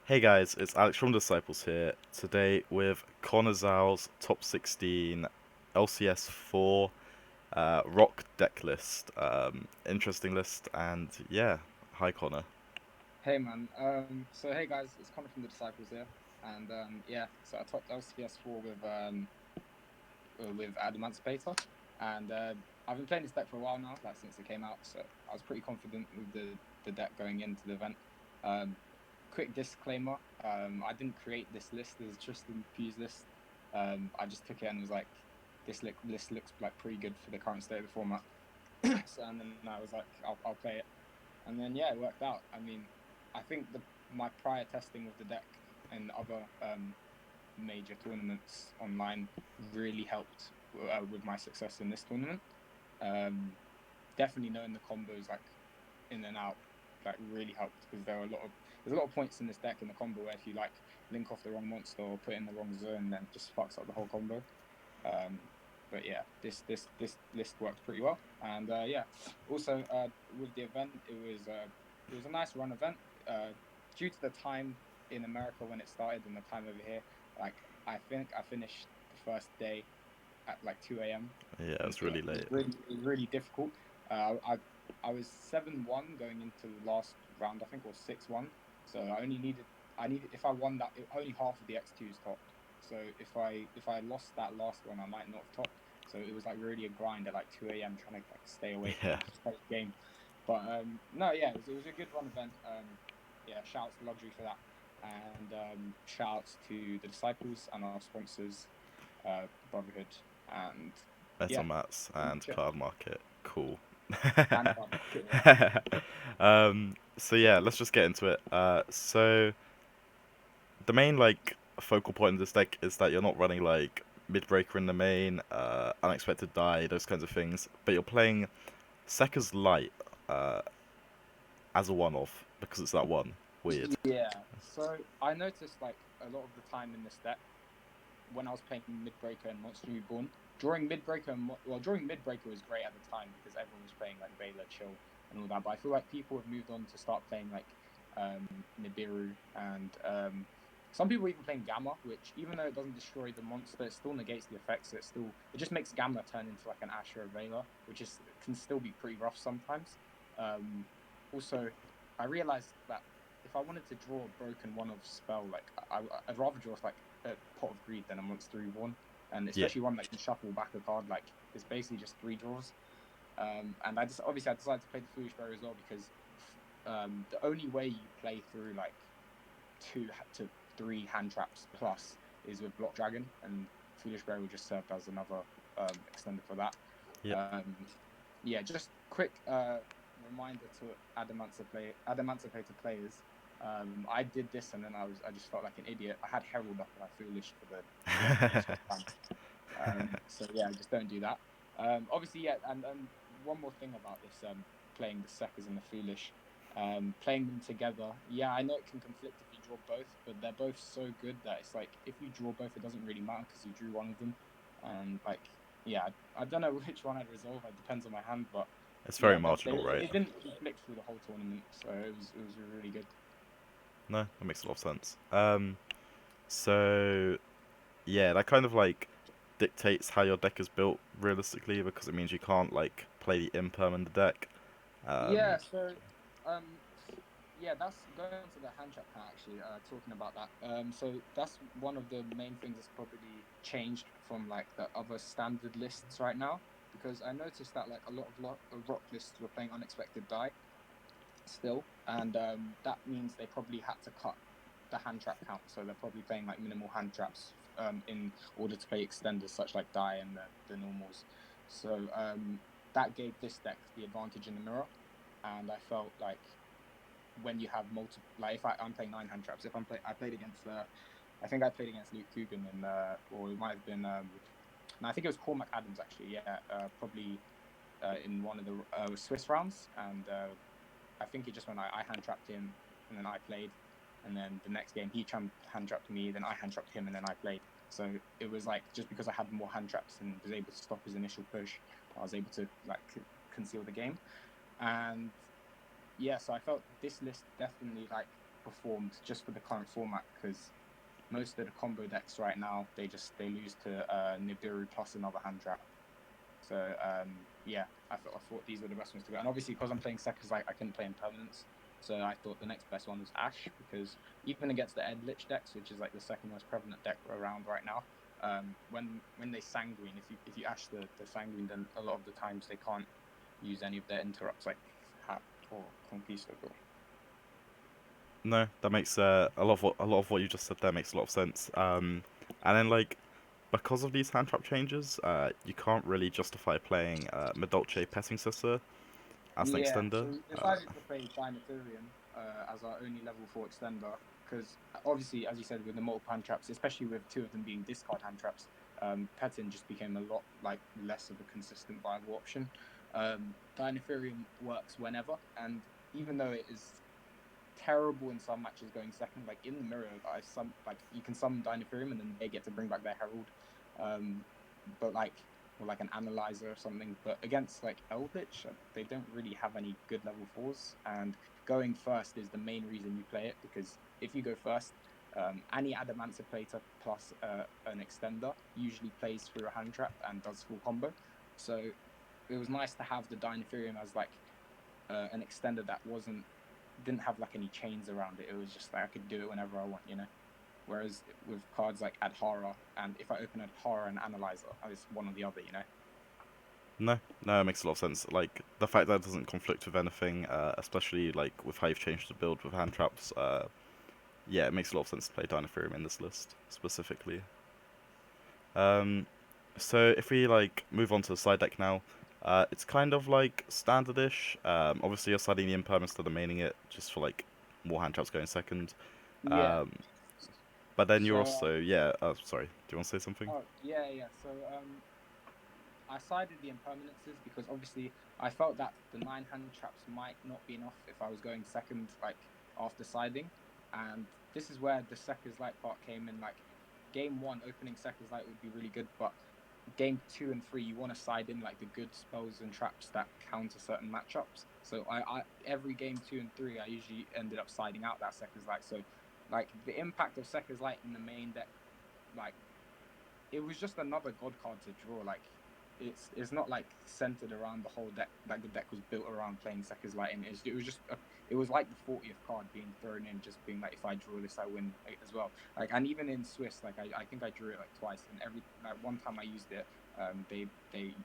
Hey guys, it's Alex from Disciples here. Today with Conor Zhou's top 16 LCS 4 rock deck list. Interesting list, and yeah, hi Connor. Hey man, so hey guys, it's Conor from the Disciples here, and yeah, so I topped LCS 4 with Adamancipator, and I've been playing this deck for a while now, like since it came out, so I was pretty confident with the deck going into the event. Um, Quick disclaimer, I didn't create this list as just an Fuse list. I just took it and was like, list looks like pretty good for the current state of the format. So and then I was like, I'll play it. And then yeah, it worked out. I mean, I think the my prior testing of the deck and other major tournaments online really helped with my success in this tournament. Um, Definitely knowing the combos like in and out like really helped because there's a lot of points in this deck in the combo where if you like link off the wrong monster or put in the wrong zone, then it just fucks up the whole combo. Um, but yeah, this list works pretty well. And yeah, also with the event, it was a nice run event. Due to the time in America when it started and the time over here, like I think I finished the first day at like 2 a.m. Yeah, and it's really late. it was really difficult. I was 7-1 going into the last round. I think it was 6-1. So I needed if I won that, only half of the X2s topped. So if I lost that last one, I might not have topped. So it was like really a grind at like 2 a.m. trying to like stay awake Yeah, and just play the game. But no, yeah, it was a good run event. Yeah, shouts to Luxury for that, and shouts to the disciples and our sponsors, Brotherhood, and Metal yeah, Mats pretty and much it. Card Market. Cool. And Card Market, yeah. So yeah, let's just get into it. So the main like focal point of this deck is that you're not running like mid-breaker in the main, unexpected die, those kinds of things, but you're playing Sekka's Light uh, as a one-off because it's that one. Weird. Yeah. So I noticed like a lot of the time in this deck when I was playing Midbreaker and Monster Reborn. During Midbreaker was great at the time because everyone was playing like Vela, Chill, and all that. But I feel like people have moved on to start playing like Nibiru and some people even playing Gamma, which even though it doesn't destroy the monster, it still negates the effects. So it just makes Gamma turn into like an Asher or Vela, which is can still be pretty rough sometimes. Um, Also, I realized that if I wanted to draw a broken one of spell, like I'd rather draw like a Pot of Greed than a Monster Reborn, and Yeah. especially one that can shuffle back a card. Like it's basically just three draws. And I decided to play the Foolish Berry as well because the only way you play through like 2 to 3 hand traps plus is with Block Dragon, and Foolish Berry just served as another extender for that. Yep. Um, yeah, just quick reminder to Adamancipator players. I did this and then I just felt like an idiot. I had Herald up and I Foolish for the first time. So yeah, just don't do that. Obviously, yeah, and one more thing about this playing the Sekkers and the Foolish, playing them together. Yeah, I know it can conflict if you draw both, but they're both so good that it's like if you draw both, it doesn't really matter because you drew one of them. And like, yeah, I don't know which one I'd resolve. It depends on my hand, but It's very yeah, marginal, right? it didn't conflict through the whole tournament, so it was really good. No, that makes a lot of sense. So yeah, that kind of like dictates how your deck is built realistically because it means you can't like play the imperm in the deck. Um, Yeah, so um yeah, that's going on to the hand trap count actually, talking about that. So that's one of the main things that's probably changed from like the other standard lists right now because I noticed that like a lot of rock lists were playing unexpected die still, and that means they probably had to cut the hand trap count. So they're probably playing like minimal hand traps in order to play extenders such like die and the normals. So that gave this deck the advantage in the mirror, and I felt like when you have multiple, like if I'm playing 9 hand traps, if I played against I think I played against Luke Coogan and or it might have been no, I think it was Cormac Adams actually, yeah, probably in one of the Swiss rounds, and I think it just when I hand trapped him and then I played, and then the next game he hand trapped me, then I hand trapped him, and then I played. So it was like just because I had more hand traps and was able to stop his initial push, I was able to like conceal the game. And yeah, so I felt this list definitely like performed just for the current format, because most of the combo decks right now they lose to Nibiru plus another hand trap. So yeah, I thought these were the best ones to go. And obviously, because I'm playing Sekka's Light, I couldn't play Impermanence. So I thought the next best one was Ash, because even against the Edlich decks, which is like the second most prevalent deck around right now, when they Sanguine, if you Ash the Sanguine, then a lot of the times they can't use any of their interrupts like Hat or Conquistador. No, that makes a lot of what you just said there makes a lot of sense. And then like because of these hand trap changes, you can't really justify playing Medolce Petting Sister as an Yeah, extender. so we decided to play Dynetherium as our only level 4 extender, because obviously, as you said, with the multiple hand traps, especially with 2 of them being discard hand traps, Petin just became a lot like less of a consistent viable option. Dynetherium works whenever, and even though it is terrible in some matches going second, like in the mirror, you can summon Dynetherium and then they get to bring back their Herald, but like or like an analyzer or something. But against like Eldritch, they don't really have any good level 4s, and going first is the main reason you play it, because if you go first, any Adamancipator plus an extender usually plays through a hand trap and does full combo. So it was nice to have the Dynetherium as like an extender that didn't have like any chains around it. It was just like I could do it whenever I want, you know. Whereas with cards like Adhara, and if I open Adhara and Analyzer, it's one or the other, you know. No, it makes a lot of sense. Like the fact that it doesn't conflict with anything, especially like with how you've changed the build with hand traps. Yeah, it makes a lot of sense to play Dynetherium in this list specifically. Um, so if we like move on to the side deck now, it's kind of like standardish. Obviously you're siding the impermanence to the maining it just for like more hand traps going second. Yeah. Um, but then you're So also yeah. Sorry, do you want to say something? oh yeah. So I sided the impermanences because obviously I felt that the 9 hand traps might not be enough if I was going second, like after siding. And this is where the Sekka's Light part came in. Like game 1, opening Sekka's Light would be really good, but game 2 and 3, you want to side in like the good spells and traps that counter certain matchups. So I every game 2 and 3, I usually ended up siding out that Sekka's Light. So like the impact of Sekka's Light in the main deck, like it was just another god card to draw. Like it's not like centered around the whole deck. Like the deck was built around playing Sekka's Light, and it was just it was like the 40th card being thrown in, just being like, if I draw this, I win as well. Like, and even in Swiss, like I think I drew it like twice, and every like one time I used it, they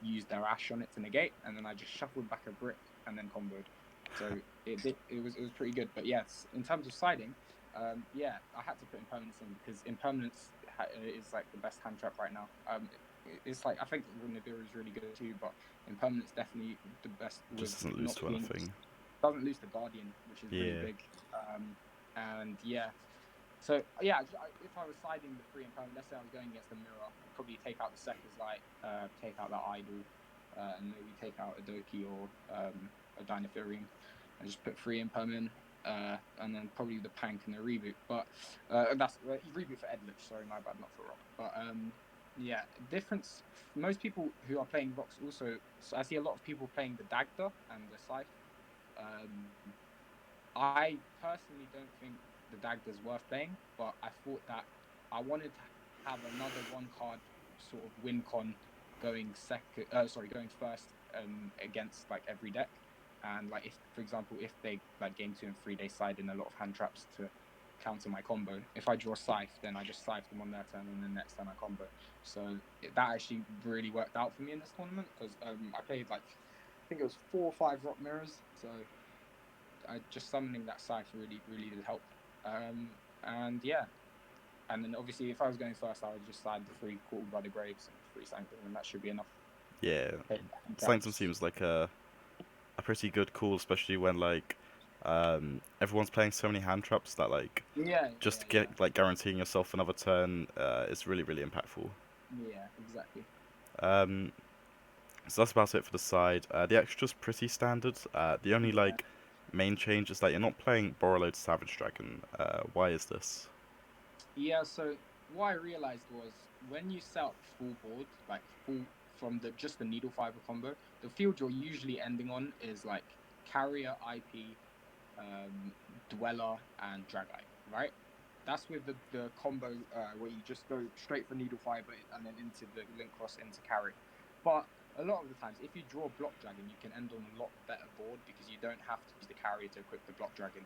used their Ash on it to negate, and then I just shuffled back a brick and then comboed. So it was pretty good. But yes, in terms of siding, yeah, I had to put Impermanence in because Impermanence is like the best hand trap right now. It's like I think Nibiru is really good too, but Impermanence definitely the best with Just doesn't lose not to being anything. doesn't lose to Guardian, which is really Yeah. big. And yeah, so yeah, if I was siding the 3 Impermanence, let's say I was going against the mirror, I'd probably take out the Sekka's Light, take out that Idol, and maybe take out a Doki or a Dynetherium, and just put 3 Impermanence. And then probably the Pank and the Reboot, but that's Reboot for Edlich. Sorry, my bad, not for Rock. But yeah, difference. Most people who are playing Rocks also, so I see a lot of people playing the Dagda and the Scythe. Um, I personally don't think the Dagda's worth playing, but I thought that I wanted to have another 1 card sort of win con going going first against like every deck. And like if, for example, if they like game 2 and 3, they side in a lot of hand traps to counter my combo. If I draw Scythe, then I just Scythe them on their turn, and then next turn I combo. So that actually really worked out for me in this tournament, because I played like I think it was 4 or 5 Rock Mirrors. So I just summoning that Scythe really did help. And yeah, and then obviously if I was going first, I would just side the 3 Caught by the Graves and 3 Sanctum, and that should be enough. Yeah. Okay, Sanctum seems like a pretty good call, especially when like everyone's playing so many hand traps that like just to yeah, get like guaranteeing yourself another turn is really impactful. yeah, exactly. Um, so that's about it for the side. The extra's pretty standard. The only Yeah, like main change is that you're not playing Borreload Savage Dragon. Why is this? yeah. So what I realized was when you set up full board, like full from the just the needle fiber combo, the field you're usually ending on is like carrier IP, Dweller, and Dragite, right? That's with the combo where you just go straight for Needle Fiber and then into the Link Cross into carry. But a lot of the times, if you draw Block Dragon, you can end on a lot better board because you don't have to use the carry to equip the Block Dragon.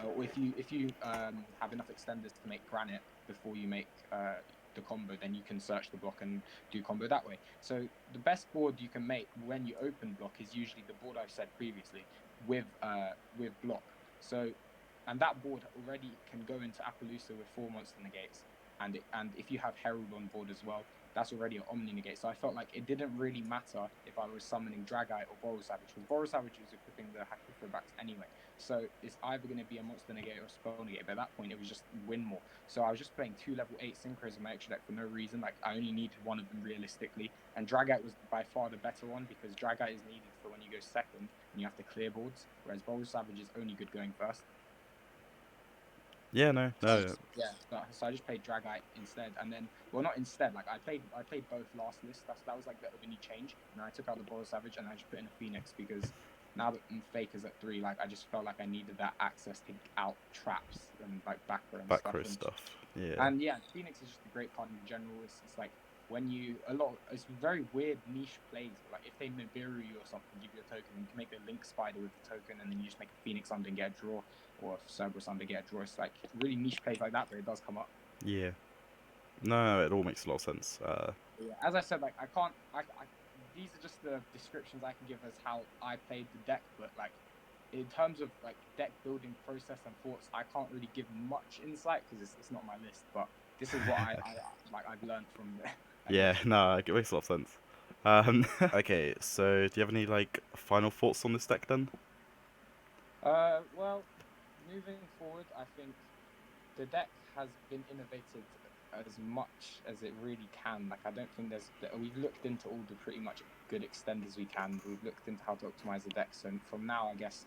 Or if you have enough extenders to make Granite before you make the combo, then you can search the block and do combo that way. So the best board you can make when you open block is usually the board I've said previously with block. So, and that board already can go into Appaloosa with 4 monster negates, and if you have Herald on board as well, that's already an Omni negate. So I felt like it didn't really matter if I was summoning Dragite or Boral Savage, because Boral Savage was equipping the Hackifrobacks anyway. So it's either going to be a monster negate or a spell negate. But at that point, it was just win more. So I was just playing 2 level 8 synchros in my extra deck for no reason. Like, I only needed one of them realistically. And Dragite was by far the better one because Dragite is needed for when you go second and you have to clear boards, whereas Boral Savage is only good going first. Yeah, no. So I just played Dragite instead, and then, well, not instead. Like I played both last list. That was like the only change, and I took out the Boral Savage and I just put in a Phoenix because now that Fake is at 3, like I just felt like I needed that access to out traps and like backer and stuff. Yeah. And yeah, Phoenix is just a great card in general. It's like when you it's very weird niche plays. Like if they Nibiru you or something, give you a token, you can make a Link Spider with the token, and then you just make a Phoenix Under and get a draw, or a Cerberus Under get a draw. It's like really niche plays like that, but it does come up. Yeah. No, it all makes a lot of sense. Yeah, as I said, like these are just the descriptions I can give as how I played the deck, but like in terms of like deck building process and thoughts, I can't really give much insight because it's not my list. But this is what I've learned from there. Yeah, no, it makes a lot of sense. Okay, so do you have any like final thoughts on this deck then? Well, moving forward, I think the deck has been innovated as much as it really can. Like I don't think we've looked into all the pretty much good extenders we can. We've looked into how to optimize the deck. So from now, I guess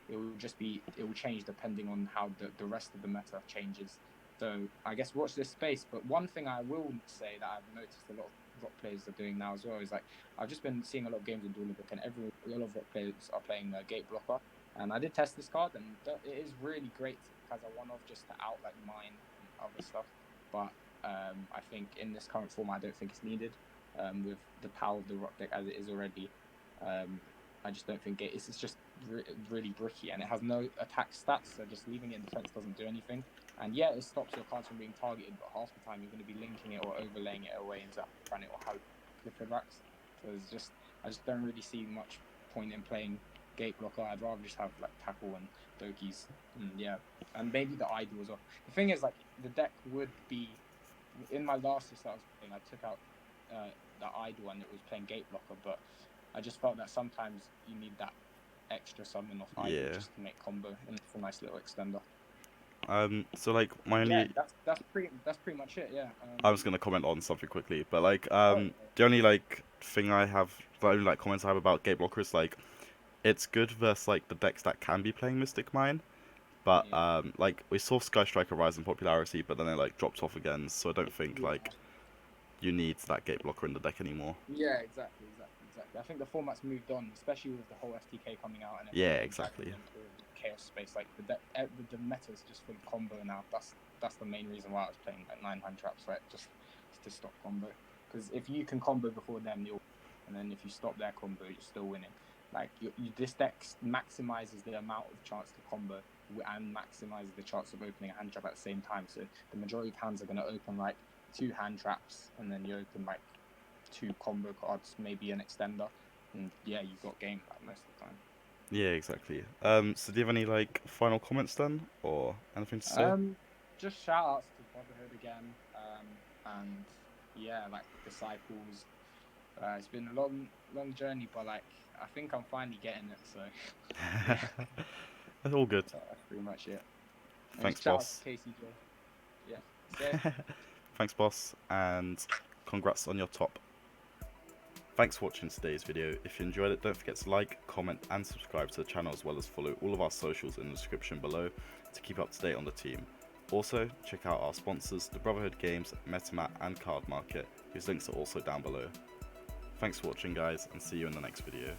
it will change depending on how the rest of the meta changes. So I guess watch this space. But one thing I will say that I've noticed a lot of rock players are doing now as well is like I've just been seeing a lot of games in Dueling Book, and a lot of rock players are playing Gate Blocker. And I did test this card, and it is really great as a one-off just to out like mine and other stuff. But I think in this current format, I don't think it's needed with the power of the rock deck as it is already. I just don't think it's just really bricky, and it has no attack stats, so just leaving it in defense doesn't do anything. And yeah, it stops your cards from being targeted, but half the time you're going to be linking it or overlaying it away into Granite or Clifford-Racks. So I just don't really see much point in playing Gate Blocker. I'd rather just have like Tackle and Doki's. Yeah, and maybe the Idol as well. The thing is, like, the deck would be in my last list that I was playing, I took out the Idol and it was playing Gate Blocker, but I just felt that sometimes you need that extra summon off Idol just to make combo, and it's a nice little extender. So like my only that's pretty much it. Yeah. I was gonna comment on something quickly, but like the only like thing I have, the only like comments I have about Gate Blocker is like it's good versus like the decks that can be playing Mystic Mine, but like we saw Sky Striker rise in popularity, but then it like dropped off again. So I don't think like you need that Gate Blocker in the deck anymore. Yeah, exactly. I think the format's moved on, especially with the whole FTK coming out and exactly. Chaos space, like the meta is just full of combo now. That's the main reason why I was playing like 9-hand traps, right? Just to stop combo. Because if you can combo before them, and then if you stop their combo, you're still winning. Like this deck maximizes the amount of chance to combo and maximizes the chance of opening a hand trap at the same time. So the majority of hands are going to open like 2 hand traps, and then you open like 2 combo cards, maybe an extender, and yeah, you've got game like most of the time. Yeah, exactly. So do you have any like final comments then, or anything to say? Just shout outs to Brotherhood again, and yeah, like Disciples. It's been a long journey, but like I think I'm finally getting it. So that's all good. That's pretty much it. Thanks, boss. Yeah. Thanks, boss, and congrats on your top. Thanks for watching today's video. If you enjoyed it, don't forget to like, comment and subscribe to the channel, as well as follow all of our socials in the description below to keep up to date on the team. Also, check out our sponsors, the Brotherhood Games, MetaMat and Card Market, whose links are also down below. Thanks for watching guys, and see you in the next video.